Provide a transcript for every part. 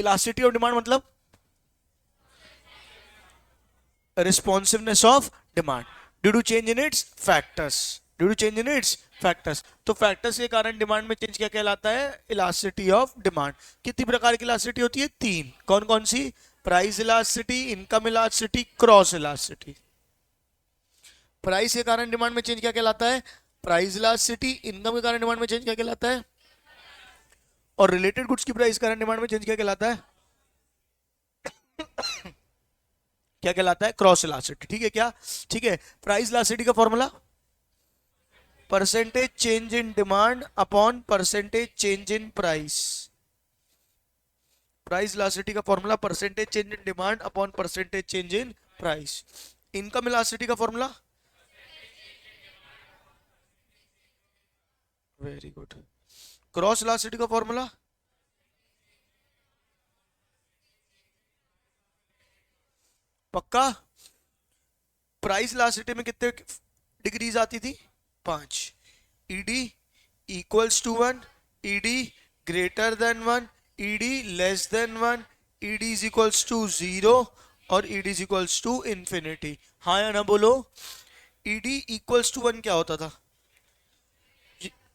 Elasticity of demand मतलब responsiveness of demand due to change in its factors, due to change in its factors. तो factors के कारण demand में change क्या कहलाता है? Elasticity of demand. कितनी प्रकार की इलास्टिसिटी होती है? तीन। कौन कौन सी? Price elasticity, income elasticity, cross elasticity. Price के कारण डिमांड में चेंज क्या कहलाता है? Price elasticity. इनकम के कारण डिमांड में चेंज क्या कहलाता है? और रिलेटेड गुड्स की प्राइस के कारण डिमांड में चेंज क्या कहलाता है? क्या कहलाता है? Cross elasticity. ठीक है क्या? ठीक है। प्राइस इलास्टिसिटी का formula percentage change in demand upon percentage change in price. Price elasticity का formula percentage change in demand upon percentage change in price. Income elasticity का formula, very good. Cross elasticity का formula, पक्का? Price elasticity में कितने degrees आती थी? 5। ED equals to 1, ED greater than 1, ED less than 1, ED is equals to 0 और ED is equals to infinity. हाँ या ना बोलो। ईडी इक्वल्स टू 1 क्या होता था?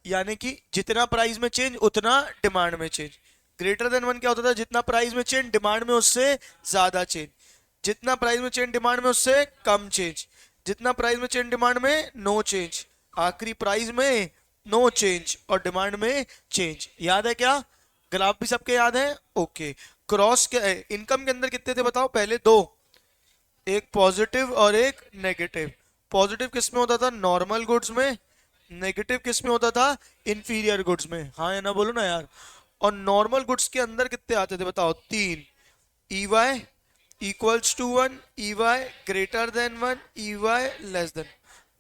यानी कि जितना प्राइस में चेंज उतना डिमांड में चेंज। ग्रेटर देन 1 क्या होता था? जितना प्राइस में चेंज डिमांड में उससे ज्यादा चेंज। जितना प्राइस में चेंज डिमांड में उससे कम चेंज। जितना प्राइस में चेंज डिमांड में नो चेंज। आखिरी प्राइस में नो चेंज और डिमांड में चेंज। याद है क्या? ग्राफ भी सबके याद है? ओके। क्रॉस क्या है? इनकम के अंदर कितने थे बताओ? पहले दो, एक पॉजिटिव और एक नेगेटिव। पॉजिटिव किस में होता था? नॉर्मल गुड्स में। नेगेटिव किस में होता था? इंफीरियर गुड्स में। हाँ या ना बोलो ना यार। और नॉर्मल गुड्स के अंदर कितने आते थे बताओ? 3। E Y equals to 1, E Y greater than 1, E Y less than.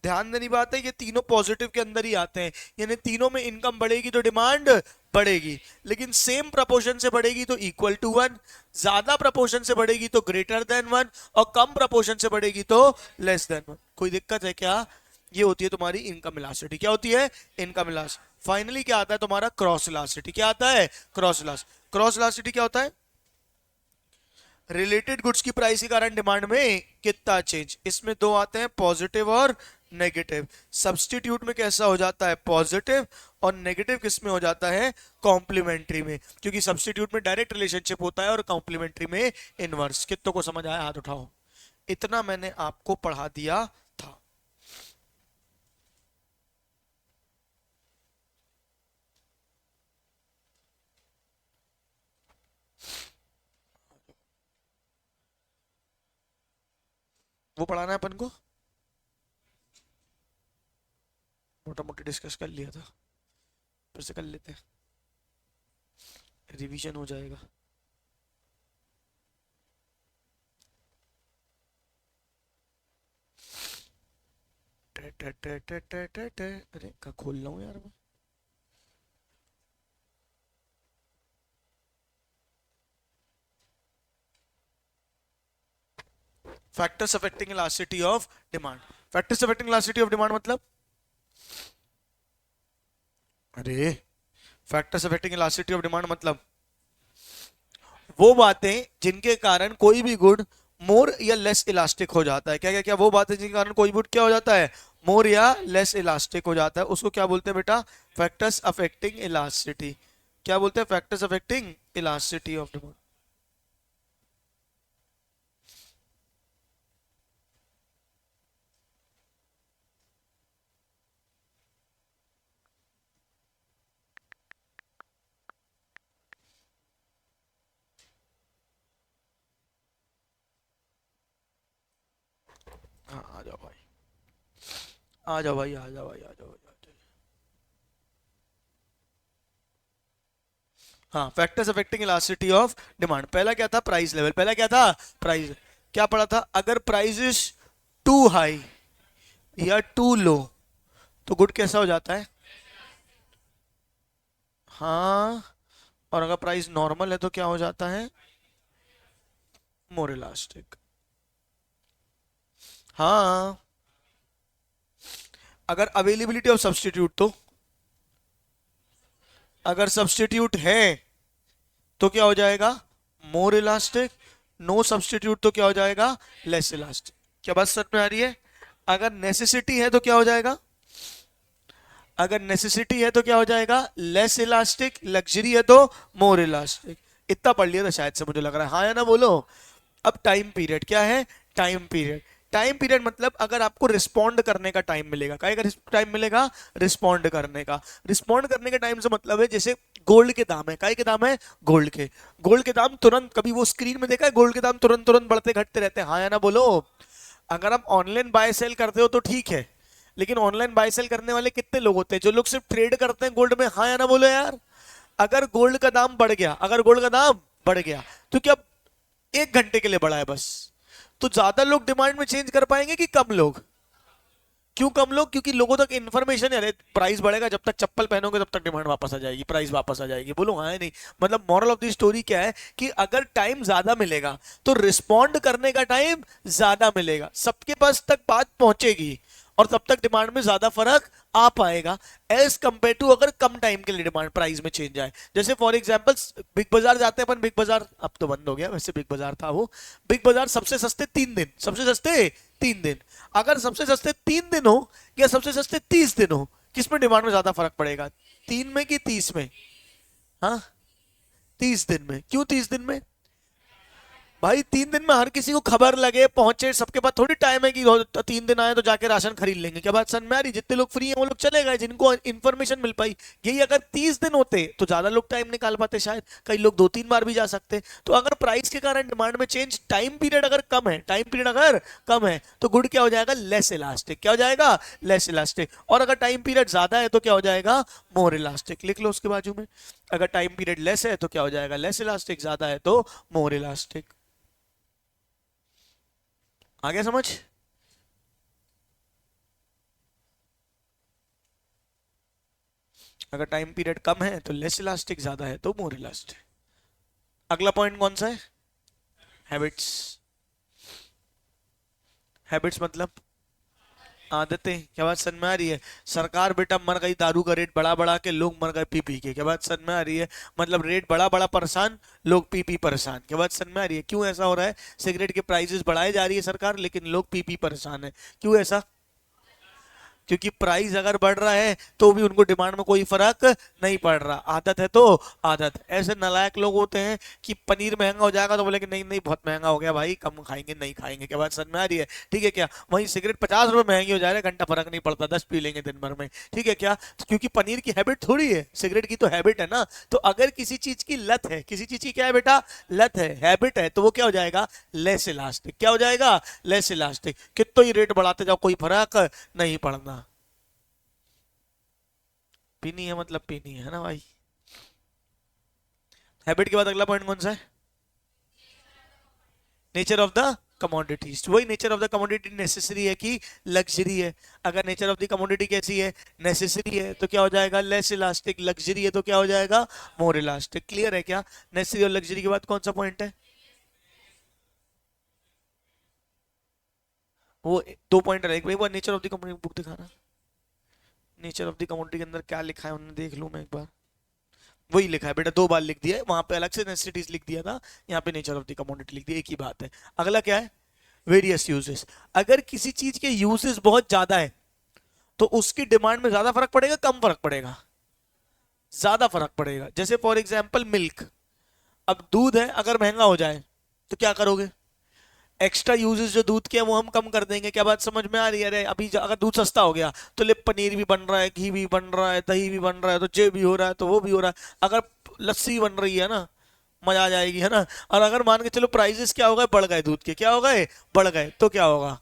ध्यान देने बात है, ये तीनों पॉजिटिव के अंदर ही आते हैं। यानी तीनों में इनकम बढ़ेगी तो डिमांड बढ़ेगी, लेकिन सेम प्रपोर्शन से बढ़ेगी तो इक्वल टू 1, ज्यादा प्रपोर्शन से बढ़ेगी तो ग्रेटर देन 1 और कम प्रपोर्शन से बढ़ेगी तो लेस देन 1। कोई दिक्कत है क्या? ये होती है तुम्हारी इनकम इलास्टिसिटी। क्या होती है? Income elasticity. फाइनली क्या आता है तुम्हारा? Cross elasticity. क्या आता है? Cross elasticity. क्रॉस इलास्टिसिटी क्या होता है? रिलेटेड गुड्स की प्राइस के कारण डिमांड में कितना चेंज। इसमें दो आते हैं, पॉजिटिव और नेगेटिव। सब्स्टिट्यूट में कैसा हो जाता है? पॉजिटिव। और नेगेटिव किस में हो जाता है? कॉम्प्लीमेंट्री में। क्योंकि सब्स्टिट्यूट में डायरेक्ट रिलेशनशिप होता है और कॉम्प्लीमेंट्री में इनवर्स। कितनों को समझ आया? हाथ उठाओ। इतना मैंने आपको पढ़ा दिया था। वो पढ़ाना है अपन को, मोटा मोटी डिस्कस कर लिया था, फिर से कर लेते हैं, रिवीजन हो जाएगा। अरे क्या खोल रहा हूँ यार मैं। Factors affecting elasticity of demand. Factors affecting elasticity of demand मतलब, अरे factors affecting elasticity of demand मतलब वो बातें जिनके कारण कोई भी गुड मोर या लेस इलास्टिक हो जाता है। क्या क्या क्या? वो बातें जिनके कारण कोई गुड क्या हो जाता है? मोर या लेस इलास्टिक हो जाता है। उसको क्या बोलते हैं बेटा? Factors affecting elasticity. क्या बोलते हैं? Factors affecting elasticity of demand. हाँ आ जाओ भाई, आ जाओ भाई, आ जाओ भाई, आ जाओ भाई, आ जाओ। हाँ, factors affecting elasticity of demand. पहला क्या था? Price level. पहला क्या था? प्राइस। क्या पढ़ा था? अगर प्राइस इज टू हाई या टू लो तो गुड कैसा हो जाता है? हाँ। और अगर प्राइस नॉर्मल है तो क्या हो जाता है? मोर इलास्टिक। हाँ। अगर अवेलेबिलिटी ऑफ सब्सटीट्यूट तो, अगर सब्सटीट्यूट है तो क्या हो जाएगा? मोर इलास्टिक, नो सब्स्टिट्यूट तो क्या हो जाएगा, लेस इलास्टिक। क्या बात समझ में आ रही है? अगर नेसेसिटी है तो क्या हो जाएगा, अगर नेसेसिटी है तो क्या हो जाएगा, लेस इलास्टिक, लग्जरी है तो मोर इलास्टिक। इतना पढ़ लिया था शायद से, मुझे लग रहा है, हाँ या ना बोलो। अब टाइम पीरियड क्या है, टाइम पीरियड, टाइम पीरियड मतलब अगर आपको रिस्पॉन्ड करने का टाइम मिलेगा, क्या टाइम मिलेगा, रिस्पॉन्ड करने का। रिस्पॉन्ड करने के टाइम से मतलब है जैसे गोल्ड के दाम है, काय के दाम है, गोल्ड के दाम तुरंत, कभी वो स्क्रीन में देखा है गोल्ड के दाम तुरंत तुरंत बढ़ते घटते रहते हैं, हाँ या ना बोलो। अगर आप ऑनलाइन बाय सेल करते हो तो ठीक है, लेकिन ऑनलाइन बाय सेल करने वाले कितने लोग होते हैं, जो लोग सिर्फ ट्रेड करते हैं गोल्ड में, हाँ या ना बोलो यार। अगर गोल्ड का दाम बढ़ गया, अगर गोल्ड का दाम बढ़ गया तो क्या 1 घंटे के लिए बढ़ा है बस, तो ज्यादा लोग डिमांड में चेंज कर पाएंगे कि कम लोग? क्यों कम लोग? क्योंकि लोगों तक इन्फॉर्मेशन है, अरे प्राइस बढ़ेगा, जब तक चप्पल पहनोगे तब तक डिमांड वापस आ जाएगी, प्राइस वापस आ जाएगी। बोलो हाँ है नहीं? मतलब मॉरल ऑफ द स्टोरी क्या है कि अगर टाइम ज्यादा मिलेगा तो रिस्पॉन्ड करने का टाइम ज्यादा मिलेगा, सबके पास तक बात पहुंचेगी और तब तक डिमांड में ज्यादा फर्क आ पाएगा, एज कंपेयर टू अगर कम टाइम के लिए डिमांड प्राइस में चेंज आए। जैसे फॉर एग्जांपल बिग बाजार जाते हैं अपन, बिग बाजार अब तो बंद हो गया, वैसे बिग बाजार था वो, बिग बाजार सबसे सस्ते 3 दिन, सबसे सस्ते 3 दिन। अगर सबसे सस्ते 3 दिन हो या सबसे सस्ते 30 दिन हो, किसमें डिमांड में ज्यादा फर्क पड़ेगा, 3 में कि 30 में? हाँ, 30 दिन में। क्यों 30 दिन में? भाई 3 दिन में हर किसी को खबर लगे, पहुंचे, सबके पास थोड़ी टाइम है कि 3 दिन आए तो जाके राशन खरीद लेंगे। क्या बात समझ में आ रही? जितने लोग फ्री हैं वो लोग चले गए, जिनको इन्फॉर्मेशन मिल पाई। यही अगर 30 दिन होते तो ज्यादा लोग टाइम निकाल पाते, शायद कई लोग 2-3 बार भी जा सकते। तो अगर प्राइस के कारण डिमांड में चेंज, टाइम पीरियड अगर कम है, टाइम पीरियड अगर कम है तो गुड क्या हो जाएगा, लेस इलास्टिक। क्या हो जाएगा, लेस इलास्टिक। और अगर टाइम पीरियड ज्यादा है तो क्या हो जाएगा, मोर इलास्टिक। लिख लो उसके बाजू में, अगर टाइम पीरियड लेस है तो क्या हो जाएगा, लेस इलास्टिक, ज्यादा है तो मोर इलास्टिक। आ गया समझ? अगर टाइम पीरियड कम है तो लेस इलास्टिक, ज्यादा है तो मोर इलास्टिक। अगला पॉइंट कौन सा है, हैबिट्स। हैबिट्स मतलब आदतें। क्या बात समझ में आ रही है? सरकार बेटा मर गई दारू का रेट बढ़ा बढ़ा के, लोग मर गए पी पी के। क्या बात समझ में आ रही है? मतलब रेट बढ़ा बढ़ा परेशान, लोग पी पी परेशान। क्या बात समझ में आ रही है? क्यों ऐसा हो रहा है? सिगरेट के प्राइसेस बढ़ाए जा रही है सरकार, लेकिन लोग पी पी परेशान है। क्यों ऐसा? क्योंकि प्राइस अगर बढ़ रहा है तो भी उनको डिमांड में कोई फर्क नहीं पड़ रहा। आदत है तो आदत। ऐसे नालायक लोग होते हैं कि पनीर महंगा हो जाएगा तो बोले कि नहीं नहीं बहुत महंगा हो गया भाई, कम खाएंगे, नहीं खाएंगे। क्या बात समझ में आ रही है? ठीक है क्या? वहीं सिगरेट 50 रुपए महंगी हो जा रहा है, घंटा फर्क नहीं पड़ता, 10 पी लेंगे दिन भर में। ठीक है क्या? तो क्योंकि पनीर की हैबिट थोड़ी है, सिगरेट की तो हैबिट है ना। तो अगर किसी चीज की लत है, किसी चीज की क्या है बेटा, लत है, हैबिट है, तो वो क्या हो जाएगा, लेस इलास्टिक। क्या हो जाएगा, लेस इलास्टिक। कितना ही रेट बढ़ाते जाओ कोई फर्क नहीं पड़ना। पीनी है मतलब पीनी है ना भाई। हैबिट के बाद अगला पॉइंट कौन सा है, नेचर ऑफ द कमोडिटीज। वही nature of the commodity necessary है कि लग्जरी है? अगर नेचर ऑफ द कमोडिटी कैसी है, नेसेसरी है, तो क्या हो जाएगा, लेस इलास्टिक। लग्जरी है तो क्या हो जाएगा, मोर इलास्टिक। क्लियर है क्या? नेसेसरी और लग्जरी के बाद कौन सा पॉइंट है, वो 2 पॉइंट है। एक बार nature of the commodity book दिखाना, नेचर ऑफ द कमोडिटी के अंदर क्या लिखा है उन्होंने देख लूं मैं एक बार। वही लिखा है बेटा, 2 बार लिख दिया है, वहां पे अलग से नेसेसिटीज लिख दिया था, यहाँ पे नेचर ऑफ द कमोडिटी लिख दिया, एक ही बात है। अगला क्या है, वेरियस यूजेस। अगर किसी चीज के यूजेस बहुत ज्यादा है तो उसकी डिमांड में ज्यादा फर्क पड़ेगा, कम फर्क पड़ेगा, ज्यादा फर्क पड़ेगा। जैसे फॉर एग्जांपल मिल्क, अब दूध है, अगर महंगा हो जाए तो क्या करोगे, एक्स्ट्रा यूजेस जो दूध के हैं वो हम कम कर देंगे। क्या बात समझ में आ रही है? अरे अभी अगर दूध सस्ता हो गया तो ले पनीर भी बन रहा है, घी भी बन रहा है, दही भी बन रहा है, तो ये भी हो रहा है तो वो भी हो रहा है। अगर लस्सी बन रही है ना, मजा आ जाएगी, है ना। और अगर मान के चलो प्राइसेस क्या हो गए, बढ़ गए, दूध के क्या हो गए, बढ़ गए, तो क्या होगा,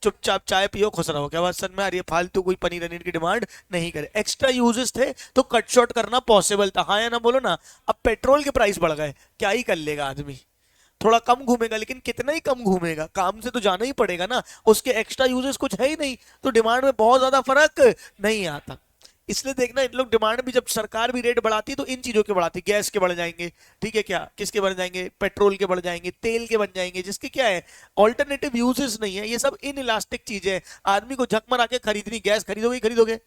चुपचाप चाय पियो, खुश रहो। क्या बात समझ में आ रही है? फालतू कोई पनीर वनीर की डिमांड नहीं करे। एक्स्ट्रा यूजेस थे तो कट शॉर्ट करना पॉसिबल था, हाँ या ना बोलो ना। अब पेट्रोल के प्राइस बढ़ गए, क्या ही कर लेगा आदमी, थोड़ा कम घूमेगा, लेकिन कितना ही कम घूमेगा, काम से तो जाना ही पड़ेगा ना। उसके एक्स्ट्रा यूजेस कुछ है ही नहीं, तो डिमांड में बहुत ज्यादा फर्क नहीं आता। इसलिए देखना इन लोग डिमांड भी, जब सरकार भी रेट बढ़ाती है तो इन चीजों के बढ़ाती है, गैस के बढ़ जाएंगे, ठीक है क्या, किसके बढ़ जाएंगे, पेट्रोल के बढ़ जाएंगे, तेल के बन जाएंगे, जिसके क्या है ऑल्टरनेटिव यूजेस नहीं है। ये सब इन इलास्टिक चीजें हैं, आदमी को झक मार के खरीदनी, गैस खरीदोगे ही खरीदोगे,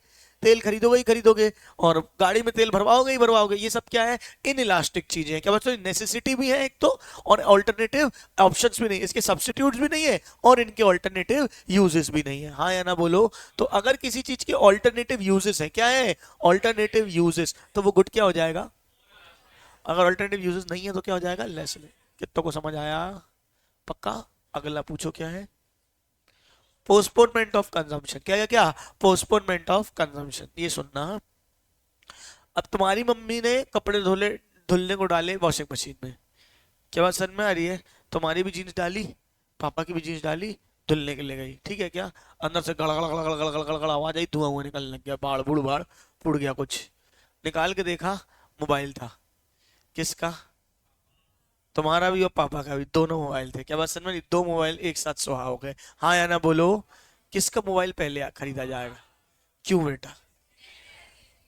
तेल खरीदोगे ही खरीदोगे, और गाड़ी में तेल भरवाओगे ही भरवाओगे। ये सब क्या है, इन इलास्टिक चीजें हैं। क्या बच्चों, नेसेसिटी भी है एक तो, और ऑल्टरनेटिव ऑप्शंस भी नहीं, इसके सब्स्टिट्यूट्स भी नहीं है, और इनके ऑल्टरनेटिव यूजेस भी नहीं है। हाँ या ना बोलो। तो अगर किसी चीज के ऑल्टरनेटिव यूजेस है, क्या है ऑल्टरनेटिव यूजेस, तो वो गुड क्या हो जाएगा। अगर ऑल्टरनेटिव यूजेस नहीं है तो क्या हो जाएगा, लेस। कितनों को समझ आया, पक्का। अगला पूछो क्या है, पोस्टपोनमेंट ऑफ कंजम्पशन। क्या क्या क्या, पोस्टपोनमेंट ऑफ कंजम्पशन। ये सुनना, अब तुम्हारी मम्मी ने कपड़े धुलने को डाले वॉशिंग मशीन में, क्या बात समझ में आ रही है। तुम्हारी भी जीन्स डाली, पापा की भी जीन्स डाली, धुलने के लिए गई, ठीक है क्या, अंदर से गड़ गड़ गड़ गड़ गड़ गड़ गड़ आवाज आई, धुआं हुआ निकलने लग गया, बाढ़ बुड़ बाढ़ पुड़ गया कुछ, निकाल के देखा मोबाइल था। किसका, तुम्हारा भी और पापा का भी, दोनों मोबाइल थे। क्या बात समझ में, दो मोबाइल एक साथ सुहा हो गए। हाँ या ना बोलो। किसका मोबाइल पहले खरीदा जाएगा, क्यों बेटा,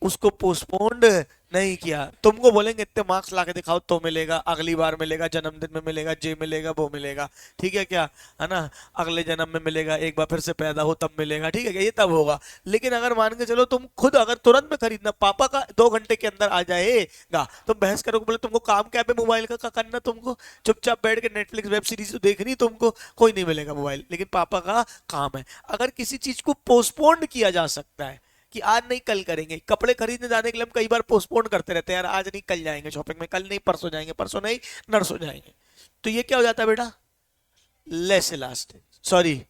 उसको पोस्टपोन्ड नहीं किया। तुमको बोलेंगे इतने मार्क्स ला के दिखाओ तो मिलेगा, अगली बार मिलेगा, जन्मदिन में मिलेगा, जे मिलेगा वो मिलेगा, ठीक है क्या, है ना, अगले जन्म में मिलेगा, एक बार फिर से पैदा हो तब मिलेगा, ठीक है क्या, ये तब होगा। लेकिन अगर मान के चलो तुम खुद अगर तुरंत में खरीदना, पापा का 2 घंटे के अंदर आ जाएगा, तुम बहस करोगे, बोले तुमको काम क्या है मोबाइल का करना, तुमको चुपचाप बैठ के नेटफ्लिक्स वेब सीरीज तो देखनी, तुमको कोई नहीं मिलेगा मोबाइल, लेकिन पापा का काम है। अगर किसी चीज को पोस्टपोन्ड किया जा सकता है कि आज नहीं कल करेंगे, कपड़े खरीदने जाने के लिए हम कई बार पोस्टपोन करते रहते हैं, यार आज नहीं कल जाएंगे शॉपिंग में, कल नहीं परसों जाएंगे, परसों नहीं नरसों जाएंगे, तो ये क्या हो जाता है बेटा, लेस इलास्टिक। सॉरी,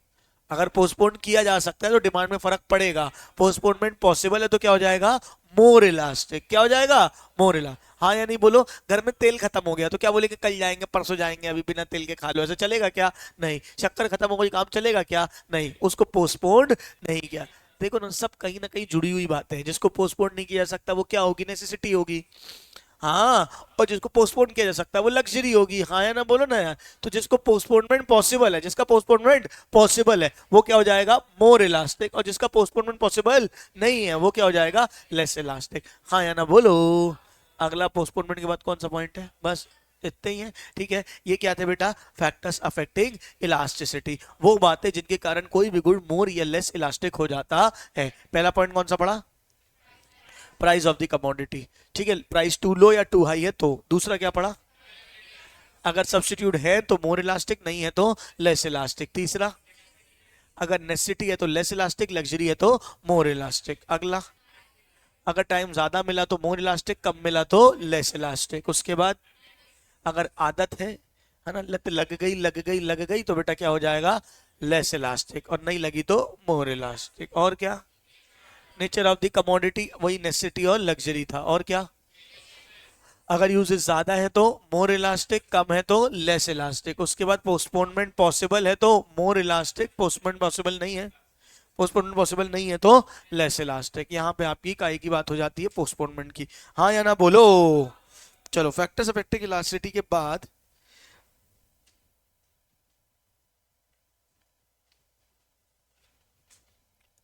अगर पोस्टपोन किया जा सकता है तो डिमांड में फर्क पड़ेगा, पोस्टपोनमेंट पॉसिबल है तो क्या हो जाएगा, मोर इलास्टिक। क्या हो जाएगा, मोर इलास्टिक। हाँ या नहीं बोलो। घर में तेल खत्म हो गया तो क्या बोलेंगे, कल जाएंगे परसों जाएंगे, अभी बिना तेल के खा लो, ऐसे चलेगा क्या, नहीं। शक्कर खत्म हो गई, काम चलेगा क्या, नहीं, उसको पोस्टपोन्ड नहीं किया। देखो ना, सब कहीं ना कहीं जुड़ी हुई बातें हैं। जिसको पोस्टपोन नहीं किया जा सकता वो क्या होगी, नेसेसिटी होगी। हाँ, और जिसको पोस्टपोन किया जा सकता है वो लग्जरी होगी। हाँ या ना बोलो ना यार। तो जिसको पोस्टपोनमेंट पॉसिबल है, जिसका पोस्टपोनमेंट पॉसिबल है वो क्या हो जाएगा, मोर इलास्टिक, और जिसका पोस्टपोनमेंट पॉसिबल नहीं है वो क्या हो जाएगा, लेस इलास्टिक। हाँ या ना बोलो। अगला पोस्टपोनमेंट के बाद कौन सा पॉइंट है, बस इतने ही है, ठीक है। ये क्या थे बेटा, फैक्टर्स अफेक्टिंग इलास्टिसिटी, वो बातें जिनके कारण कोई भी गुड मोर या लेस इलास्टिक हो जाता है। पहला पॉइंट कौन सा पढ़ा, प्राइस ऑफ द कमोडिटी, ठीक है, प्राइस टू लो या टू हाई है तो। दूसरा क्या पढ़ा, अगर सब्स्टिट्यूट है तो मोर इलास्टिक, नहीं है तो लेस इलास्टिक। तीसरा, अगर नेसेसिटी है तो लेस इलास्टिक, लग्जरी है तो मोर इलास्टिक। अगला, अगर टाइम ज्यादा मिला तो मोर इलास्टिक, कम मिला तो लेस इलास्टिक। उसके बाद अगर आदत है ना, लत लग गई तो बेटा क्या हो जाएगा, लेस इलास्टिक, और नहीं लगी तो मोर इलास्टिक। और क्या, नेचर ऑफ द कमोडिटी, वही नेसेसिटी और लग्जरी था। और क्या, अगर यूजेस ज्यादा है तो मोर इलास्टिक, कम है तो लेस इलास्टिक। उसके बाद पोस्टपोनमेंट पॉसिबल है तो मोर इलास्टिक, पोस्टपोनमेंट पॉसिबल नहीं है, पोस्टपोनमेंट पॉसिबल नहीं है तो लेस इलास्टिक। यहाँ पे आपकी काई की बात हो जाती है पोस्टपोनमेंट की। हाँ या ना बोलो। चलो, फैक्टर्स अफेक्टिंग इलास्टिसिटी के बाद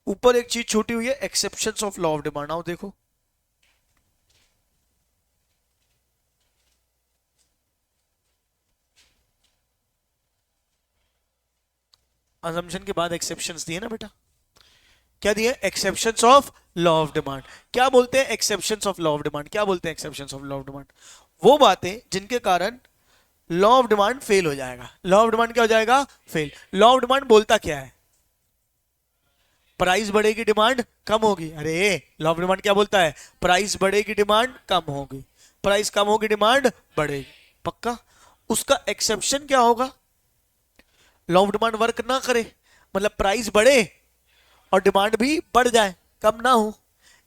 ऊपर एक चीज छूटी हुई है, exceptions of law of demand. आओ देखो, असम्पशन के बाद एक्सेप्शंस दिए ना बेटा, क्या दिए, exceptions of law of demand. क्या बोलते हैं exceptions of law of demand, क्या बोलते हैं exceptions of law of demand, वो बातें जिनके कारण लॉ ऑफ डिमांड फेल हो जाएगा। लॉ ऑफ डिमांड क्या हो जाएगा, फेल। लॉ ऑफ डिमांड बोलता क्या है, प्राइस बढ़ेगी डिमांड कम होगी। अरे, लॉ ऑफ डिमांड क्या बोलता है, प्राइस बढ़ेगी डिमांड कम होगी, प्राइस कम होगी डिमांड बढ़ेगी, पक्का। उसका एक्सेप्शन क्या होगा, लॉ ऑफ डिमांड वर्क ना करे, मतलब प्राइस बढ़े और डिमांड भी बढ़ जाए, कम ना हो,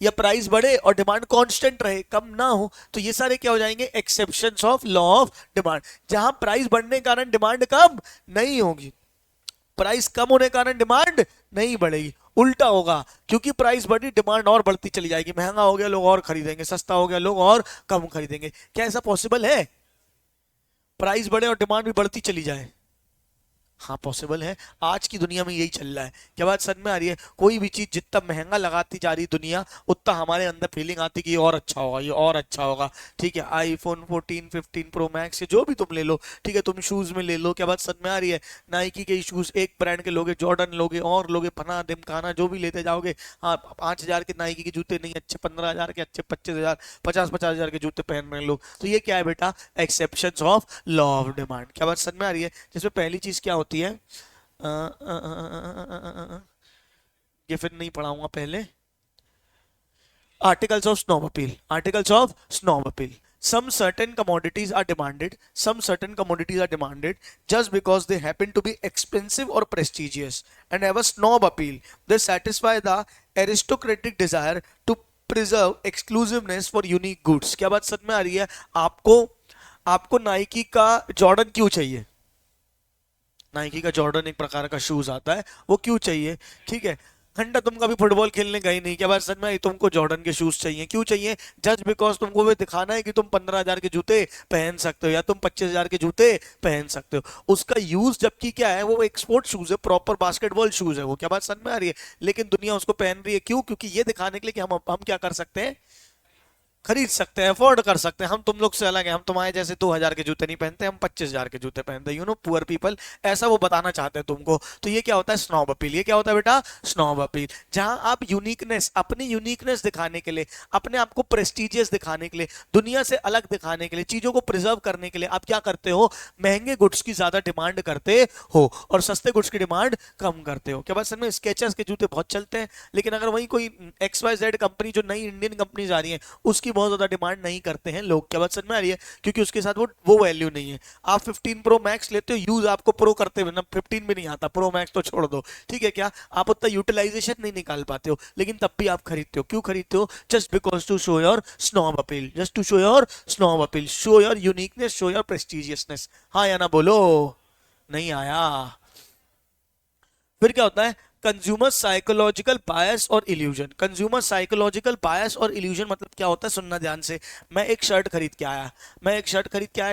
या प्राइस बढ़े और डिमांड कांस्टेंट रहे, कम ना हो। तो ये सारे क्या हो जाएंगे, exceptions of law of demand. जहां प्राइस बढ़ने के कारण डिमांड कम नहीं होगी, प्राइस कम होने के कारण डिमांड नहीं बढ़ेगी, उल्टा होगा, क्योंकि प्राइस बढ़ी डिमांड और बढ़ती चली जाएगी, महंगा हो गया लोग और खरीदेंगे, सस्ता हो गया लोग और कम खरीदेंगे। क्या ऐसा पॉसिबल है, प्राइस बढ़े और डिमांड भी बढ़ती चली जाए, हाँ पॉसिबल है, आज की दुनिया में यही चल रहा है। क्या बात समझ में आ रही है? कोई भी चीज जितना महंगा लगाती जा रही दुनिया, उतना हमारे अंदर फीलिंग आती कि ये और अच्छा होगा, ये और अच्छा होगा। ठीक है, आईफोन 14 15 प्रो मैक्स जो भी तुम ले लो, ठीक है, तुम शूज में ले लो। क्या बात समझ में आ रही है? नाइकी के शूज एक ब्रांड के लोगे, जॉर्डन लोगे और लोगे, फना दिमकाना जो भी लेते जाओगे। हाँ 5,000 के नाइकी के जूते नहीं अच्छे, 15,000 के अच्छे, 25,000 50,000 के जूते पहन रहे हैं लोग। तो ये क्या है बेटा? Exception of law of demand. क्या बात समझ में आ रही है? जिसमें पहली चीज क्या होती है, ये फिर नहीं पढ़ाऊंगा पहले। Articles of snob appeal, articles of snob appeal. Some certain commodities are demanded, some certain commodities are demanded just because they happen to be expensive or prestigious and have a snob appeal. They satisfy the aristocratic desire to preserve exclusiveness for unique goods. क्या बात समझ में आ रही है? आपको आपको Nike का Jordan क्यों चाहिए? नाइकी का जॉर्डन एक प्रकार का शूज आता है, वो क्यों चाहिए? ठीक है, घंटा तुम कभी फुटबॉल खेलने गए नहीं, क्या बात सच में आई? तुमको जॉर्डन के शूज चाहिए, क्यों चाहिए? जस्ट बिकॉज तुमको वो दिखाना है कि तुम 15,000 के जूते पहन सकते हो या तुम 25,000 के जूते पहन सकते हो। उसका यूज जबकि क्या है, वो एक स्पोर्ट शूज है, प्रॉपर बास्केटबॉल शूज है वो। क्या बात समझ में आ रही है? लेकिन दुनिया उसको पहन रही है, क्यों? क्योंकि ये दिखाने के लिए कि हम क्या कर सकते हैं, खरीद सकते हैं, अफोर्ड कर सकते हैं। हम तुम लोग से अलग हैं, हम तुम्हारे जैसे 2,000 के जूते नहीं पहनते, हम 25,000 के जूते पहनते हैं, यू नो पुअर पीपल। ऐसा वो बताना चाहते हैं तुमको। तो ये क्या होता है? Snob appeal. ये क्या होता है बेटा? Snob appeal. जहां आप यूनिकनेस, अपनी यूनिकनेस दिखाने के लिए, अपने आप को प्रेस्टिजियस दिखाने के लिए, दुनिया से अलग दिखाने के लिए, चीजों को प्रिजर्व करने के लिए आप क्या करते हो? महंगे गुड्स की ज्यादा डिमांड करते हो और सस्ते गुड्स की डिमांड कम करते हो। क्या बात समझ में? स्केचर्स के जूते बहुत चलते हैं, लेकिन अगर वही कोई XYZ कंपनी जो नई इंडियन कंपनीज आ रही है, उसकी बहुत ज्यादा डिमांड नहीं करते हैं लोग। क्या बात समझ में आ रही है? क्योंकि उसके साथ वो वैल्यू नहीं है। आप 15 प्रो मैक्स लेते हो, यूज आपको प्रो करते हुए ना 15 भी नहीं आता, प्रो मैक्स तो छोड़ दो। ठीक है, क्या आप उतना यूटिलाइजेशन नहीं निकाल पाते हो, लेकिन तब भी आप खरीदते हो। क्यों खरीदते हो? Just because to show your snob appeal, just to show your snob appeal, show your uniqueness, show your prestigiousness. हाँ या ना बोलो? नहीं आया? फिर क्या होता है? कंज्यूमर साइकोलॉजिकल बायस और इल्यूजन। कंज्यूमर साइकोलॉजिकल बायस और इल्यूजन मतलब क्या होता है? सुनना ध्यान से। मैं एक शर्ट खरीद के आया,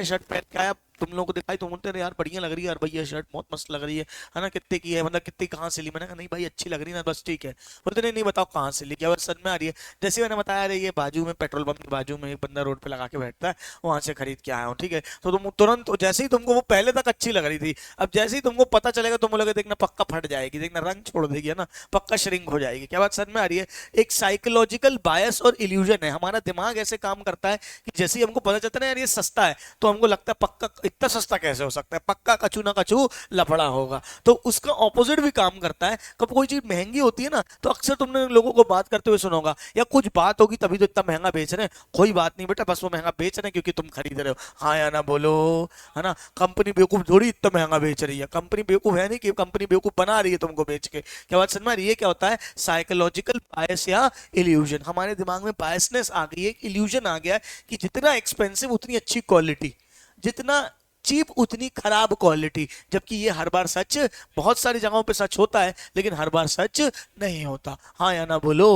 शर्ट पहन के आया, तुम लोगों को दिखाई, तुम बोलते हैं यार बढ़िया लग रही है यार, भाई ये शर्ट बहुत मस्त लग रही है ना? कितने की है, मतलब कितनी, कहाँ से ली? मैंने कहा नहीं भाई अच्छी लग रही है ना, बस ठीक है। बोलते नहीं नहीं बताओ कहाँ से ली। क्या सच में आ रही है? जैसे मैंने बताया रही है, बाजू में पेट्रोल पंप के बाजू में एक बंदा रोड पे लगा के बैठता है, वहां से खरीद के आया हूँ। ठीक है, तो तुम तुरंत, जैसे ही तुमको, वो पहले तक अच्छी लग रही थी, अब जैसे ही तुमको पता चलेगा तुम बोलोगे देखना पक्का फट जाएगी, देखना रंग छोड़ देगी, है ना, पक्का श्रिंक हो जाएगी। क्या बात समझ में आ रही है? एक साइकोलॉजिकल बायस और इल्यूजन है। हमारा दिमाग ऐसे काम करता है कि जैसे ही हमको पता चलता है ना यार ये सस्ता है, तो हमको लगता है पक्का, इतना सस्ता कैसे हो सकता है, पक्का कछु ना कछु लफड़ा होगा। तो उसका ऑपोजिट भी काम करता है। कब कोई चीज महंगी होती है ना, तो अक्सर तुमने लोगों को बात करते हुए सुना होगा, या कुछ बात होगी तभी तो इतना महंगा बेच रहे हैं। कोई बात नहीं बेटा, बस वो महंगा बेच रहे हैं क्योंकि तुम खरीद रहे हो। हाँ या ना बोलो? है ना? कंपनी बेवकूफ थोड़ी इतना महंगा बेच रही है, कंपनी बेवकूफ है नहीं कि कंपनी बेवकूफ बना रही है तुमको बेच के। क्या बात समझ में आ रही है? ये क्या होता है? साइकोलॉजिकल बायस या इल्यूजन। हमारे दिमाग में बायसनेस आ गई है, इल्यूजन आ गया है कि जितना एक्सपेंसिव उतनी अच्छी क्वालिटी, जितना चीप उतनी खराब क्वालिटी। जबकि ये हर बार सच, बहुत सारी जगहों पे सच होता है, लेकिन हर बार सच नहीं होता। हाँ या ना बोलो?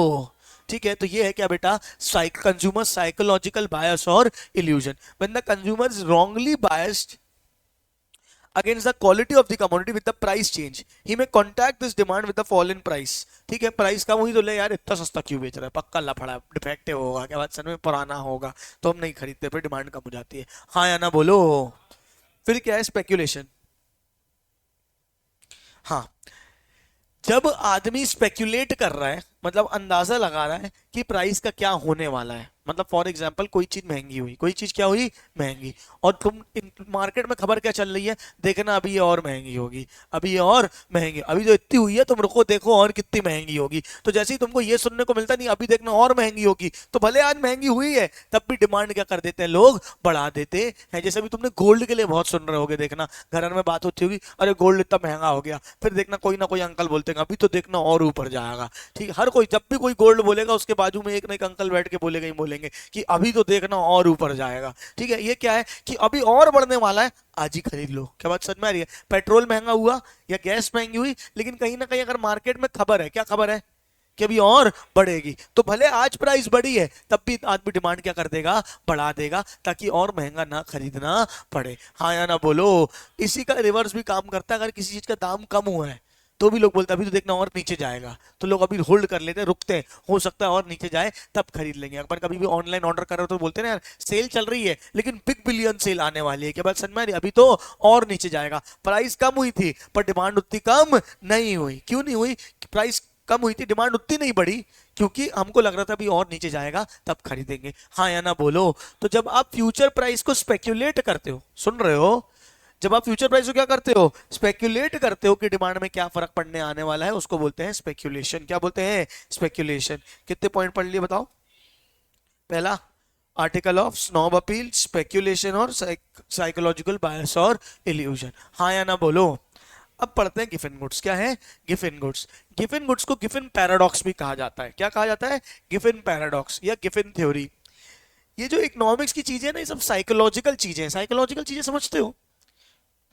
ठीक है, तो ये है क्या बेटा? कंज्यूमर साइकोलॉजिकल बायस और illusion. When the consumer is wrongly biased against the quality of the commodity with the price change, he may contact this demand with the fall in price। ठीक है, प्राइस कम हुई तो ले यार इतना सस्ता क्यों बेच रहा है, पक्का लफड़ा, डिफेक्टिव होगा, क्या बात, सर में पुराना होगा, तो हम नहीं खरीदते, फिर डिमांड कम हो जाती है। हाँ या ना बोलो? फिर क्या है? स्पेक्यूलेशन। हाँ, जब आदमी स्पेक्यूलेट कर रहा है, मतलब अंदाजा लगा रहा है कि प्राइस का क्या होने वाला है। मतलब फॉर एग्जांपल कोई चीज महंगी हुई, कोई चीज क्या हुई? महंगी। और तुम मार्केट में खबर क्या चल रही है? देखना अभी ये और महंगी होगी, अभी ये और महंगी, अभी जो इतनी हुई है तुम रुको देखो और कितनी महंगी होगी। तो जैसे ही तुमको ये सुनने को मिलता नहीं अभी देखना और महंगी होगी, तो भले आज महंगी हुई है तब भी डिमांड क्या कर देते हैं लोग? बढ़ा देते हैं। जैसे अभी तुमने गोल्ड के लिए बहुत सुन रहे होगे, देखना घर में बात होती होगी, अरे गोल्ड इतना महंगा हो गया, फिर देखना कोई ना कोई अंकल बोलते हैं अभी तो देखना और ऊपर जाएगा। ठीक है, हर कोई जब भी कोई गोल्ड बोलेगा उसके बाजू में एक ना एक अंकल बैठ के बोलेगा ही बोलेंगे कि अभी तो देखना और ऊपर जाएगा। ठीक है, ये क्या है कि अभी और बढ़ने वाला है, आज ही खरीद लो। क्या बात समझ में आ रही है? पेट्रोल महंगा हुआ या गैस महंगी हुई, लेकिन कहीं ना कहीं अगर मार्केट में खबर है, क्या खबर है कि अभी और बढ़ेगी। तो भले आज प्राइस बढ़ी है तब भी आदमी डिमांड क्या कर देगा, बढ़ा देगा, ताकि और महंगा ना खरीदना पड़े। हाँ या ना बोलो। इसी का रिवर्स भी काम करता है, अगर किसी चीज का दाम कम हुआ है तो भी लोग बोलते हैं अभी तो देखना और नीचे जाएगा, तो लोग अभी होल्ड कर लेते हैं, रुकते हैं, हो सकता है और नीचे जाए तब खरीद लेंगे। अगर कभी भी ऑनलाइन ऑर्डर कर रहे हो तो बोलते हैं ना यार सेल चल रही है लेकिन बिग बिलियन सेल आने वाली है, क्या बात समझ में आ रही है, अभी तो और नीचे जाएगा। प्राइस कम हुई थी पर डिमांड उतनी कम नहीं हुई। क्यों नहीं हुई? प्राइस कम हुई थी, डिमांड उतनी नहीं बढ़ी, क्योंकि हमको लग रहा था अभी और नीचे जाएगा तब खरीदेंगे। हाँ या ना बोलो। तो जब आप फ्यूचर प्राइस को स्पेक्यूलेट करते हो, सुन रहे हो, जब आप फ्यूचर प्राइस को क्या करते हो, स्पेक्यूलेट करते हो कि डिमांड में क्या फर्क पड़ने आने वाला है, उसको बोलते हैं स्पेक्यूलेशन। क्या बोलते हैं? स्पेक्यूलेशन। कितने पॉइंट पढ़ लिए बताओ? पहला, article of snob appeal, speculation और साइकोलॉजिकल बायस और इल्यूजन। हाँ या ना बोलो। अब पढ़ते हैं गिफिन गुड्स। क्या है? Giffen goods. गिफिन गुड्स को गिफिन पैराडॉक्स भी कहा जाता है। क्या कहा जाता है? गिफिन पैराडॉक्स या गिफिन थ्योरी। ये जो इकोनॉमिक्स की चीजें ना, ये सब साइकोलॉजिकल चीजें हैं। साइकोलॉजिकल चीजें समझते हो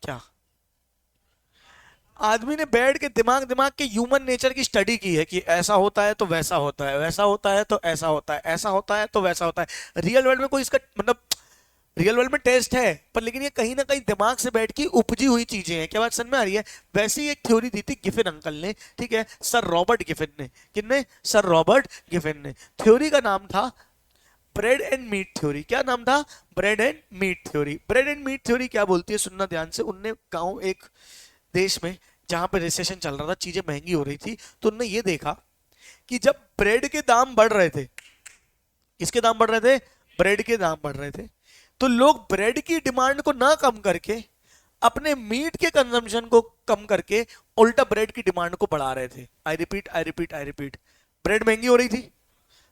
क्या? आदमी ने बैठ के दिमाग दिमाग के ह्यूमन नेचर की स्टडी की है कि ऐसा होता है तो वैसा होता है, वैसा होता है तो ऐसा होता है, ऐसा होता है तो वैसा होता है। रियल वर्ल्ड में कोई इसका मतलब, रियल वर्ल्ड में टेस्ट है पर लेकिन ये कहीं ना कहीं दिमाग से बैठ की उपजी हुई चीजें हैं। क्या बात समझ में आ रही है? वैसे ही एक थ्योरी दी थी गिफिन अंकल ने, ठीक है, सर रॉबर्ट गिफिन ने। किसने? सर रॉबर्ट गिफिन ने। थ्योरी का नाम था ब्रेड एंड मीट थ्योरी। क्या नाम था? Bread and meat theory. Bread and meat theory क्या बोलती है, सुनना ध्यान से। उनने गांव एक देश में जहां पे रिसेशन चल रहा था, चीजें महंगी हो रही थी, तो उन्होंने ये देखा कि जब ब्रेड के दाम बढ़ रहे थे, किसके दाम बढ़ रहे थे? ब्रेड के दाम बढ़ रहे थे, तो लोग ब्रेड की डिमांड को ना कम करके अपने मीट के कंजम्पशन को कम करके उल्टा ब्रेड की डिमांड को बढ़ा रहे थे। I repeat, I repeat, I repeat. Bread महंगी हो रही थी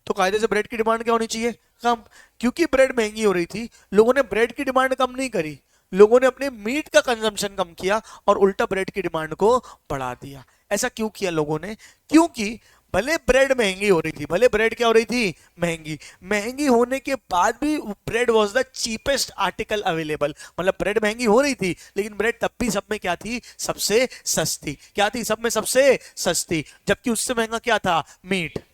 तो कायदे से ब्रेड की डिमांड क्या होनी चाहिए? कम। क्योंकि ब्रेड महंगी हो रही थी, लोगों ने ब्रेड की डिमांड कम नहीं करी, लोगों ने अपने मीट का कंजम्पशन कम किया और उल्टा ब्रेड की डिमांड को बढ़ा दिया। ऐसा क्यों किया लोगों ने? क्योंकि भले ब्रेड महंगी हो रही थी, भले ब्रेड क्या हो रही थी? महंगी। महंगी होने के बाद भी bread was the cheapest article available. मतलब ब्रेड महंगी हो रही थी लेकिन ब्रेड तब भी सब में क्या थी? सबसे सस्ती। क्या थी? सब में सबसे सस्ती। जबकि उससे महंगा क्या था? मीट।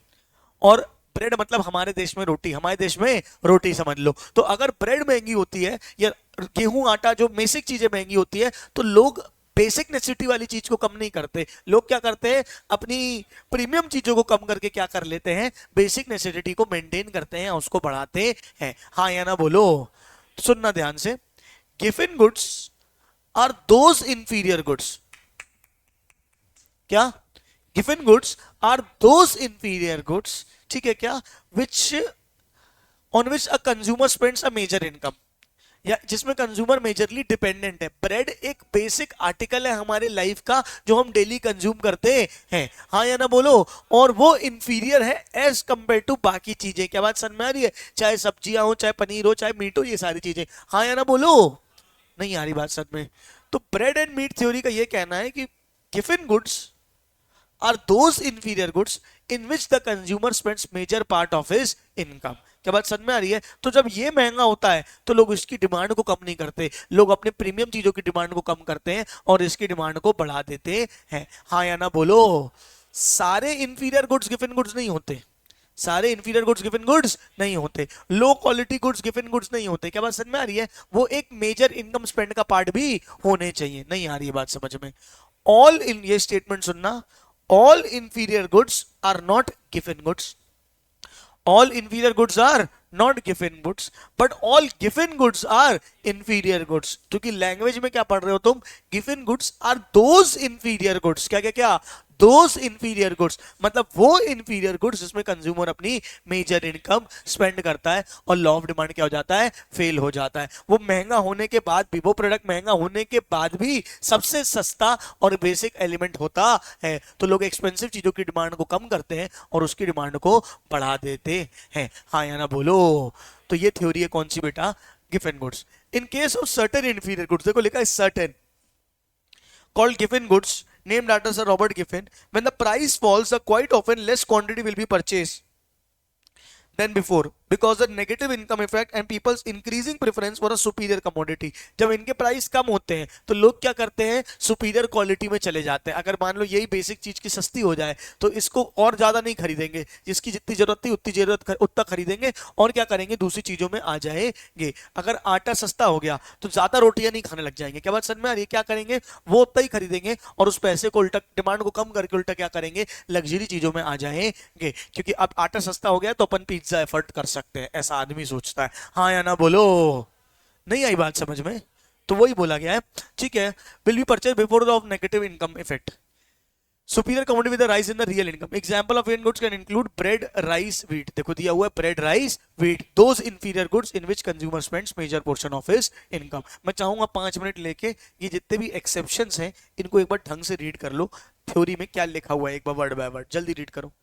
और ब्रेड मतलब हमारे देश में रोटी, हमारे देश में रोटी समझ लो। तो अगर ब्रेड महंगी होती है या गेहूं आटा, जो बेसिक चीजें महंगी होती है, तो लोग बेसिक नेसेसिटी वाली चीज को कम नहीं करते। लोग क्या करते हैं? अपनी प्रीमियम चीजों को कम करके क्या कर लेते हैं? बेसिक नेसेसिटी को मेंटेन करते हैं, उसको बढ़ाते हैं। हाँ या ना बोलो। सुनना ध्यान से। Given goods are those inferior goods. क्या? Given goods are those inferior goods, ठीक है क्या, which on which a consumer spends a major income, या जिसमें कंज्यूमर मेजरली डिपेंडेंट है। ब्रेड एक बेसिक आर्टिकल है हमारे लाइफ का जो हम डेली कंज्यूम करते हैं। हाँ या ना बोलो। और वो इंफीरियर है एज कंपेयर टू बाकी चीजें। क्या बात समझ में आ रही है? चाहे सब्जियां हो, चाहे पनीर हो, चाहे मीट हो, ये सारी चीजें। हाँ या ना बोलो। नहीं आ रही बात सच में? तो ब्रेड एंड मीट थ्योरी का ये कहना है कि given goods are those inferior goods in which the consumer spends major part of his income। क्या बात समझ में आ रही है? तो जब ये महंगा होता है तो लोग इसकी डिमांड को कम नहीं करते, लोग अपने प्रीमियम चीजों की डिमांड को कम करते हैं और इसकी डिमांड को बढ़ा देते हैं। हाँ या ना बोलो। सारे इंफीरियर गुड्स गिवन गुड्स नहीं होते, सारे इंफीरियर गुड्स गिवन गुड्स नहीं होते, low quality goods given goods नहीं होते। क्या बात समझ में आ रही है? वो एक मेजर इनकम स्पेंड का पार्ट भी होने चाहिए। नहीं आ रही है बात समझ में? ऑल इन, ये स्टेटमेंट सुनना, all inferior goods are not given goods, all inferior goods are not given goods, but all given goods are inferior goods। क्योंकि लैंग्वेज में क्या पढ़ रहे हो तुम? given goods are those inferior goods। क्या क्या क्या? those inferior goods, मतलब वो inferior goods जिसमें कंज्यूमर अपनी मेजर इनकम स्पेंड करता है और लॉ ऑफ डिमांड क्या हो जाता है? फेल हो जाता है। वो महंगा होने के बाद भी, वो प्रोडक्ट महंगा होने के बाद भी सबसे सस्ता और बेसिक एलिमेंट होता है। तो लोग एक्सपेंसिव चीजों की डिमांड को कम करते हैं और उसकी डिमांड को बढ़ा देते हैं। हाँ या ना बोलो। तो ये थ्योरी है कौन सी बेटा? Given goods. In case of certain inferior goods, देखो लिखा है certain, called given goods named after Sir Robert Giffen, when the price falls, quite often less quantity will be purchased than before। Because the negative income effect and people's increasing preference for a superior commodity. जब इनके price कम होते हैं तो लोग क्या करते हैं, superior quality में चले जाते हैं। अगर मान लो यही बेसिक चीज की सस्ती हो जाए तो इसको और ज्यादा नहीं खरीदेंगे, जिसकी जितनी जरूरत थी उतनी जरूरत उतना खरीदेंगे और क्या करेंगे, दूसरी चीजों में आ जाएंगे। अगर आटा सस्ता हो गया तो ज्यादा रोटियां नहीं खाने लग जाएंगे। क्या बात समझ में आ रही है? क्या करेंगे, वो उतना ही खरीदेंगे और उस पैसे को उल्टा, डिमांड को कम करके उल्टा क्या करेंगे, लग्जरी चीजों में आ जाएंगे। क्योंकि अब आटा सस्ता हो गया तो अपन पिज्जा एफर्ट कर सकते हैं, ऐसा आदमी सोचता है। हाँ या ना बोलो, नहीं आई बात समझ में? तो वही बोला गया है, ठीक है। Will be purchase before the of negative income effect, superior commodity with rise in the real income. Example of Indian goods can include bread, rice, wheat. देखो दिया हुआ है bread, rice, wheat, those inferior goods in which consumer spends major portion of his income. मैं चाहूंगा 5 minute लेके ये जितने भी एक्सेप्शंस हैं इनको एक बार ढंग से रीड कर लो, थ्योरी में क्या लिखा हुआ है एक बार वर्ड बाय वर्ड, जल्दी रीड करो।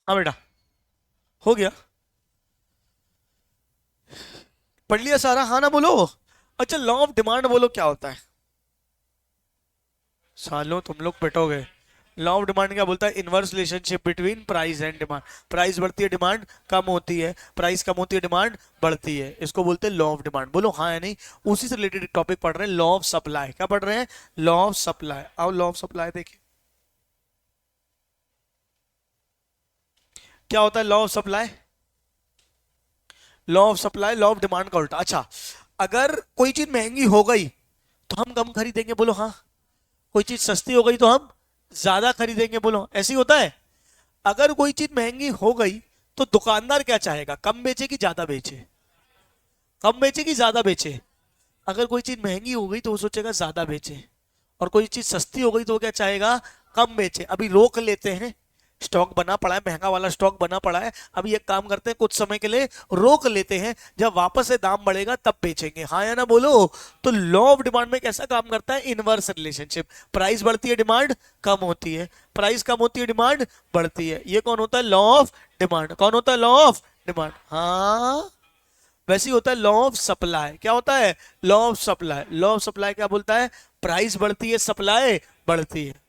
हाँ बेटा, हो गया, पढ़ लिया सारा, हाँ ना बोलो। अच्छा, लॉ ऑफ डिमांड बोलो क्या होता है? सालों तुम लोग पिटोगे। लॉ ऑफ डिमांड क्या बोलता है? Inverse relationship between price and demand. Price बढ़ती है, डिमांड कम होती है, प्राइस कम होती है, डिमांड बढ़ती है। इसको बोलते हैं लॉ ऑफ डिमांड। बोलो हाँ या नहीं? उसी से रिलेटेड टॉपिक पढ़ रहे हैं, लॉ ऑफ सप्लाई। क्या पढ़ रहे हैं? Law of supply. आओ लॉ ऑफ सप्लाई देखिए क्या होता है। Law of supply, law of supply law of demand का उल्टा। अच्छा, अगर कोई चीज महंगी हो गई तो हम कम खरीदेंगे, बोलो हाँ। कोई चीज सस्ती हो गई तो हम ज्यादा खरीदेंगे, बोलो ऐसे ही होता है। अगर कोई चीज महंगी हो गई तो दुकानदार क्या चाहेगा, कम बेचे कि ज्यादा बेचे? कम बेचे कि ज्यादा बेचे? अगर कोई चीज महंगी हो गई तो वो सोचेगा ज्यादा बेचे, और कोई चीज सस्ती हो गई तो वो क्या चाहेगा, कम बेचे। अभी रोक लेते हैं, स्टॉक बना पड़ा है, महंगा वाला स्टॉक बना पड़ा है, अब ये काम करते हैं कुछ समय के लिए रोक लेते हैं, जब वापस से दाम बढ़ेगा तब बेचेंगे। हाँ या ना बोलो। तो लॉ ऑफ डिमांड में कैसा काम करता है? Inverse relationship. प्राइस बढ़ती है, डिमांड कम होती है, प्राइस कम होती है, डिमांड बढ़ती है। ये कौन होता है? Law of demand. कौन होता है? Law of demand. हाँ, वैसे ही होता है लॉ ऑफ सप्लाई। क्या होता है? Law of supply. Law of supply क्या बोलता है? प्राइस बढ़ती है, सप्लाई बढ़ती है।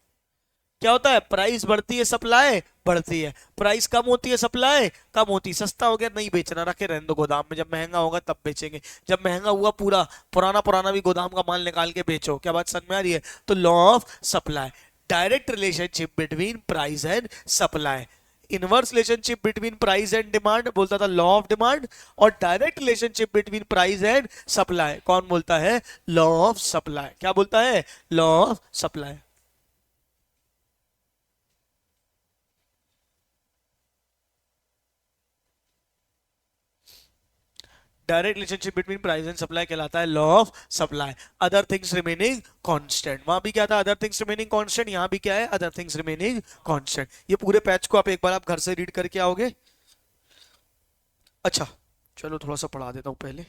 क्या होता है? प्राइस बढ़ती है, सप्लाई बढ़ती है। प्राइस कम होती है, सप्लाई कम होती है। सस्ता हो गया, नहीं बेचना, रखे रहने दो गोदाम में, जब महंगा होगा तब बेचेंगे। जब महंगा हुआ पूरा पुराना पुराना भी गोदाम का माल निकाल के बेचो। क्या बात समझ में आ रही है? तो law of supply, direct relationship between price and supply. Inverse relationship between price and demand बोलता था लॉ ऑफ डिमांड, और direct relationship between price and supply कौन बोलता है? Law of supply. क्या बोलता है? Law of supply. Direct relationship between price and supply कहलाता है law of supply. Other things remaining constant. वहां भी क्या था? Other things remaining constant. यहां भी क्या है? Other things remaining constant. ये पूरे पैच को आप एक बार आप घर से रीड करके आओगे। अच्छा, चलो थोड़ा सा पढ़ा देता हूं पहले।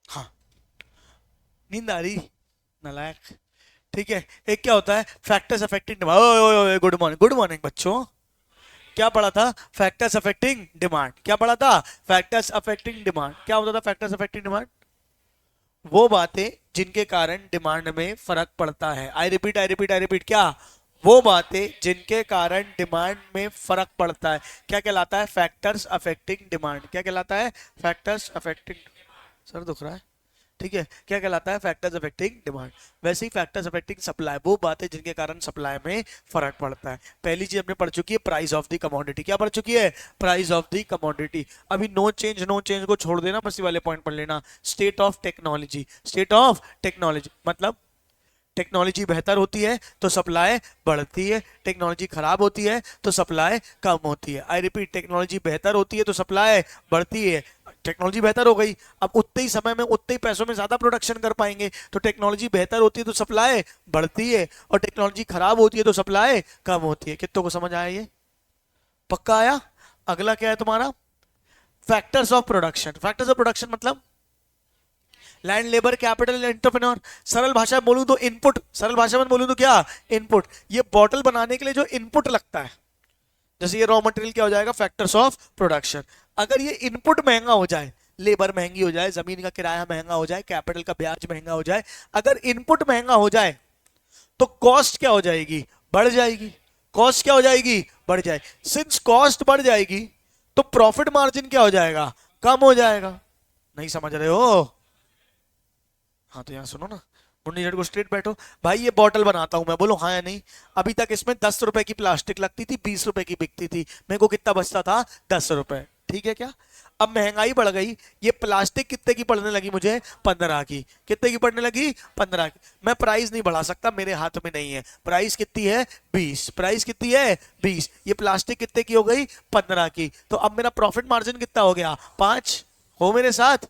हाँ, नींद आ रही? नालायक। ठीक है, एक क्या होता है? Factors affecting demand. Good morning, good morning बच्चों। क्या पढ़ा था? Factors affecting demand. क्या पढ़ा था? Factors affecting demand. क्या होता था फैक्टर्स अफेक्टिंग डिमांड? वो बातें जिनके कारण डिमांड में फर्क पड़ता है। I repeat, I repeat, I repeat. क्या? वो बातें जिनके कारण डिमांड में फर्क पड़ता है। क्या कहलाता है? Factors affecting demand. क्या कहलाता है? Factors affecting. सर दुख रहा है? ठीक है, क्या कहलाता है? Factors affecting demand. वैसे ही फैक्टर्स अफेक्टिंग सप्लाई, वो बातें जिनके कारण सप्लाई में फर्क पड़ता है। पहली चीज हमने पढ़ चुकी है, प्राइस ऑफ द कमोडिटी। क्या पढ़ चुकी है? Price of the commodity. अभी नो चेंज, नो चेंज को छोड़ देना, बस ये वाले पॉइंट पढ़ लेना। State of technology. State of technology मतलब टेक्नोलॉजी बेहतर होती है तो सप्लाई बढ़ती है, टेक्नोलॉजी खराब होती है तो सप्लाई कम होती है। आई रिपीट, टेक्नोलॉजी बेहतर होती है तो सप्लाई बढ़ती है। टेक्नोलॉजी बेहतर हो गई, अब उतने ही समय में उतने ही पैसों में ज्यादा प्रोडक्शन कर पाएंगे, तो टेक्नोलॉजी बेहतर होती है तो सप्लाई बढ़ती है, और टेक्नोलॉजी खराब होती है तो सप्लाई कम होती है। कितनों को समझ आया ये? पक्का आया? अगला क्या है तुम्हारा? Factors of production. Factors of production मतलब लैंड, लेबर, कैपिटल, एंटरप्रेन्योर। सरल भाषा में बोलूं तो इनपुट। सरल भाषा में बोलूं तो क्या? इनपुट। ये बॉटल बनाने के लिए जो इनपुट लगता है, जैसे ये रॉ मटेरियल क्या हो जाएगा? Factors of production. अगर ये इनपुट महंगा हो जाए, लेबर महंगी हो जाए, जमीन का किराया महंगा हो जाए, कैपिटल का ब्याज महंगा हो जाए, अगर इनपुट महंगा हो जाए तो कॉस्ट क्या हो जाएगी? बढ़ जाएगी। कॉस्ट क्या हो जाएगी? बढ़ जाए। सिंस कॉस्ट बढ़ जाएगी तो प्रॉफिट मार्जिन क्या हो जाएगा? कम हो जाएगा। नहीं समझ रहे हो? हाँ तो यहाँ सुनो ना, मुन्नी झट को स्ट्रेट बैठो। भाई ये बॉटल बनाता हूं मैं, बोलो हाँ या नहीं। अभी तक इसमें 10 रुपए की प्लास्टिक लगती थी, 20 रुपए की बिकती थी, मेरे को कितना बचता था? 10 रुपए। ठीक है क्या? अब महंगाई बढ़ गई, ये प्लास्टिक कितने की पड़ने लगी मुझे? 15 की। कितने की पड़ने लगी? 15 की। मैं प्राइस नहीं बढ़ा सकता, मेरे हाथ में नहीं है। प्राइस कितनी है? 20। प्राइस कितनी है? 20। ये प्लास्टिक कितने की हो गई? 15 की। तो अब मेरा प्रॉफिट मार्जिन कितना हो गया? 5। हो मेरे साथ?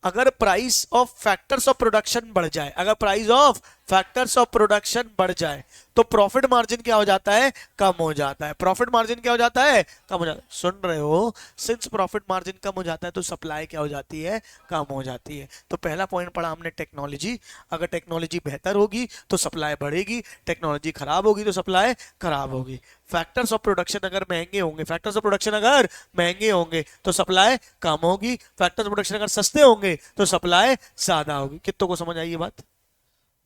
अगर price of factors of production बढ़ जाए, अगर price of factors of production बढ़ जाए तो प्रॉफिट मार्जिन क्या हो जाता है? कम हो जाता है। प्रॉफिट मार्जिन क्या हो जाता है? कम हो जाता है। सुन रहे हो? सिंस प्रॉफिट मार्जिन कम हो जाता है तो सप्लाई क्या हो जाती है? कम हो जाती है। तो पहला पॉइंट पढ़ा हमने टेक्नोलॉजी। अगर टेक्नोलॉजी बेहतर होगी तो सप्लाई बढ़ेगी, टेक्नोलॉजी खराब होगी तो सप्लाई खराब होगी। फैक्टर्स ऑफ प्रोडक्शन अगर महंगे होंगे, फैक्टर्स ऑफ प्रोडक्शन अगर महंगे होंगे तो सप्लाई कम होगी, फैक्टर्स ऑफ प्रोडक्शन अगर सस्ते होंगे तो सप्लाई ज्यादा होगी। कितनों को समझ आई ये बात?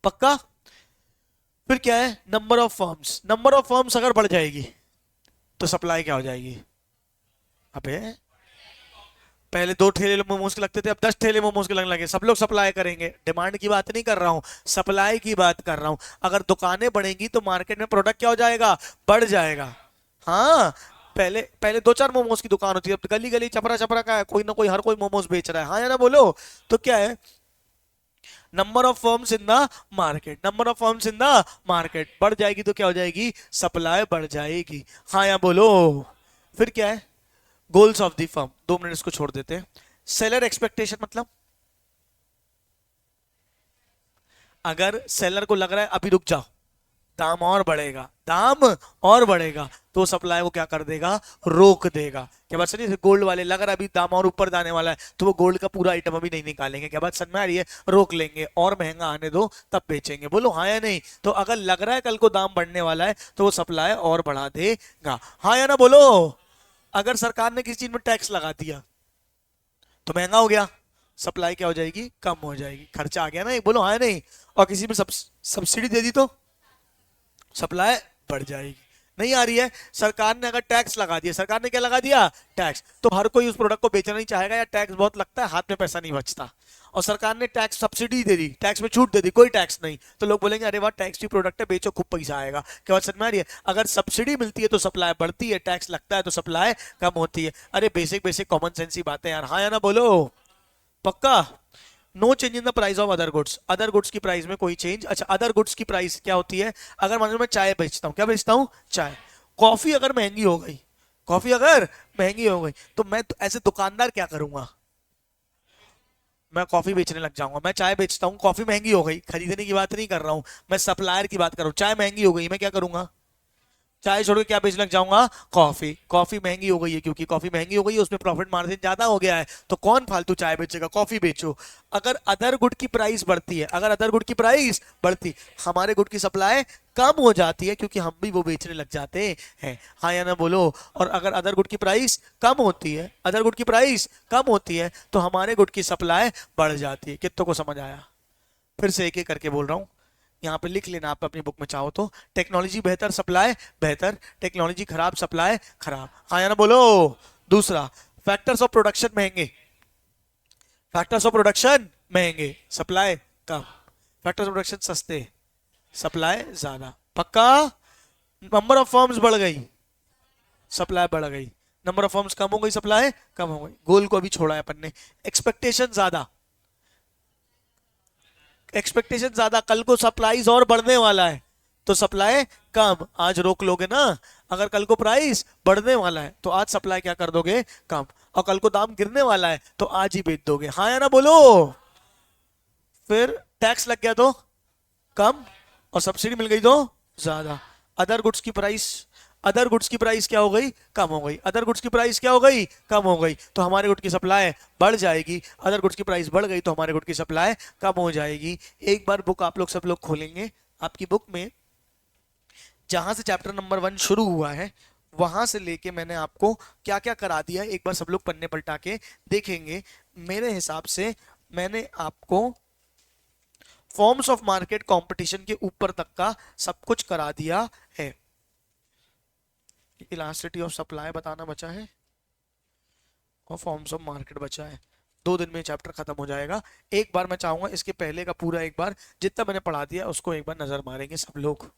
पक्का? फिर क्या है? Number of firms. Number of firms अगर बढ़ जाएगी तो सप्लाई क्या हो जाएगी? अबे पहले 2 ठेले मोमोज के लगते थे, अब 10 ठेले मोमोज के लगने लगे। सब लोग सप्लाई करेंगे। डिमांड की बात नहीं कर रहा हूं, सप्लाई की बात कर रहा हूं। अगर दुकानें बढ़ेंगी तो मार्केट में प्रोडक्ट क्या हो जाएगा, बढ़ जाएगा। हाँ, पहले पहले 2-4 मोमोज की दुकान होती है, अब गली गली चपरा चपरा का है, कोई ना कोई हर कोई मोमोज बेच रहा है। हाँ या ना बोलो। तो क्या है, number of firms in the market, number of firms in the market बढ़ जाएगी तो क्या हो जाएगी, सप्लाई बढ़ जाएगी। हाँ या बोलो। फिर क्या है, goals of the firm. 2 minute इसको छोड़ देते हैं। सेलर एक्सपेक्टेशन मतलब, अगर सेलर को लग रहा है अभी रुक जाओ, दाम और बढ़ेगा, दाम और बढ़ेगा, तो सप्लाई को क्या कर देगा, रोक देगा। क्या बात समझिए, गोल्ड वाले लग रहा है अभी दाम और ऊपर जाने वाला है, तो वो गोल्ड का पूरा आइटम अभी नहीं निकालेंगे। क्या बात समझ में आ रही है, रोक लेंगे और महंगा आने दो तब बेचेंगे। बोलो हाँ या नहीं। तो अगर लग रहा है कल को दाम बढ़ने वाला है तो वो सप्लाई और बढ़ा देगा। हाँ या ना बोलो। अगर सरकार ने किसी चीज में टैक्स लगा दिया तो महंगा हो गया, सप्लाई क्या हो जाएगी, कम हो जाएगी, खर्चा आ गया ना, बोलो हाँ या नहीं। और किसी में सब्सिडी दे दी तो सप्लाई बढ़ जाएगी। नहीं आ रही है, सरकार ने अगर टैक्स लगा दिया, सरकार ने क्या लगा दिया, टैक्स, तो हर कोई उस प्रोडक्ट को बेचना नहीं चाहेगा, या टैक्स बहुत लगता है, हाथ में पैसा नहीं बचता। और सरकार ने टैक्स सब्सिडी दे दी, टैक्स में छूट दे दी, कोई टैक्स नहीं, तो लोग बोलेंगे अरे वाह टैक्स फ्री प्रोडक्ट है, बेचो खूब पैसा आएगा। क्या बात समझ में आ रही है। अगर सब्सिडी मिलती है तो सप्लाई बढ़ती है, टैक्स लगता है तो सप्लाई कम होती है। अरे बेसिक बेसिक कॉमन सेंस की बातें यार। हाँ या ना बोलो, पक्का। No change in the price of other goods, other goods की प्राइस में कोई चेंज। अच्छा, अदर गुड्स की प्राइस क्या होती है, अगर मान लो मैं चाय बेचता हूँ, क्या बेचता हूँ, चाय। कॉफी अगर महंगी हो गई, कॉफी अगर महंगी हो गई तो मैं तो ऐसे दुकानदार क्या करूंगा, मैं कॉफी बेचने लग जाऊंगा। मैं चाय बेचता हूँ, कॉफी महंगी हो गई, खरीदने की बात नहीं कर रहा हूँ, मैं सप्लायर की बात कर रहा हूँ। चाय महंगी हो गई, मैं क्या करूंगा, चाय छोड़ के क्या बेचने लग जाऊंगा, कॉफी। कॉफी महंगी हो गई है, क्योंकि कॉफी महंगी हो गई है, उसमें प्रॉफिट मार्जिन ज्यादा हो गया है, तो कौन फालतू चाय बेचेगा, कॉफी बेचो। अगर अदर गुड की प्राइस बढ़ती है, अगर अदर गुड की प्राइस बढ़ती, हमारे गुड की सप्लाई कम हो जाती है, क्योंकि हम भी वो बेचने लग जाते हैं। हाँ या ना बोलो। और अगर अदर गुड की प्राइस कम होती है, अदर गुड की प्राइस कम होती है, तो हमारे गुड की सप्लाई बढ़ जाती है। कितनों को समझ आया, फिर से एक एक करके बोल रहा हूं, यहाँ पे लिख लेना आप अपनी बुक में चाहो तो। टेक्नोलॉजी बेहतर, सप्लाई बेहतर, टेक्नोलॉजी खराब, सप्लाई खराब। हाँ या ना बोलो। दूसरा, फैक्टर्स ऑफ प्रोडक्शन महंगे, फैक्टर्स ऑफ प्रोडक्शन महंगे, supply come. Factors of production सस्ते, सप्लाई ज्यादा। पक्का। नंबर ऑफ फर्म्स बढ़ गई, सप्लाई बढ़ गई, नंबर ऑफ फर्म्स कम हो गई, सप्लाई कम हो गई। गोल को अभी छोड़ा है अपन ने। एक्सपेक्टेशन ज्यादा, एक्सपेक्टेशन ज्यादा, कल को सप्लाईज और बढ़ने वाला है तो सप्लाई कम, आज रोक लोगे ना। अगर कल को प्राइस बढ़ने वाला है तो आज सप्लाई क्या कर दोगे, कम। और कल को दाम गिरने वाला है तो आज ही बेच दोगे। हाँ या ना बोलो। फिर टैक्स लग गया तो कम, और सब्सिडी मिल गई तो ज्यादा। अदर गुड्स की प्राइस, अदर गुड्स की प्राइस क्या हो गई, कम हो गई। अदर गुड्स की प्राइस क्या हो गई, कम हो गई, तो हमारे गुड की सप्लाई बढ़ जाएगी। अदर गुड्स की प्राइस बढ़ गई तो हमारे गुड की सप्लाई कम हो जाएगी। एक बार बुक आप लोग सब लोग खोलेंगे, आपकी बुक में जहां से चैप्टर नंबर 1 शुरू हुआ है वहां से लेके मैंने आपको क्या क्या करा दिया है, एक बार सब लोग पन्ने पलटा के देखेंगे। मेरे हिसाब से मैंने आपको फॉर्म्स ऑफ मार्केट कंपटीशन के ऊपर तक का सब कुछ करा दिया है। इलास्टिसिटी ऑफ सप्लाई बताना बचा है और फॉर्म्स ऑफ मार्केट बचा है। 2 दिन में चैप्टर खत्म हो जाएगा। एक बार मैं चाहूंगा इसके पहले का पूरा एक बार जितना मैंने पढ़ा दिया उसको एक बार नजर मारेंगे सब लोग।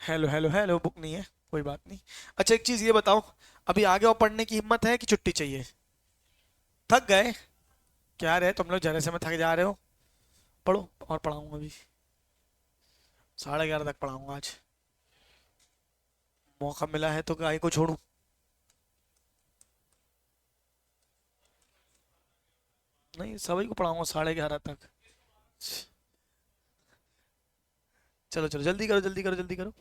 हेलो हेलो हेलो, बुक नहीं है, कोई बात नहीं। अच्छा एक चीज ये बताओ, अभी आगे और पढ़ने की हिम्मत है कि छुट्टी चाहिए, थक गए क्या रहे तुम लोग, जरा से में थक जा रहे हो। पढ़ो, और पढ़ाऊंगा अभी, 11:30 तक पढ़ाऊंगा आज। मौका मिला है तो गाय को छोड़ू। नहीं, सभी को पढ़ाऊंगा 11:30 तक। चलो चलो जल्दी करो जल्दी करो जल्दी करो।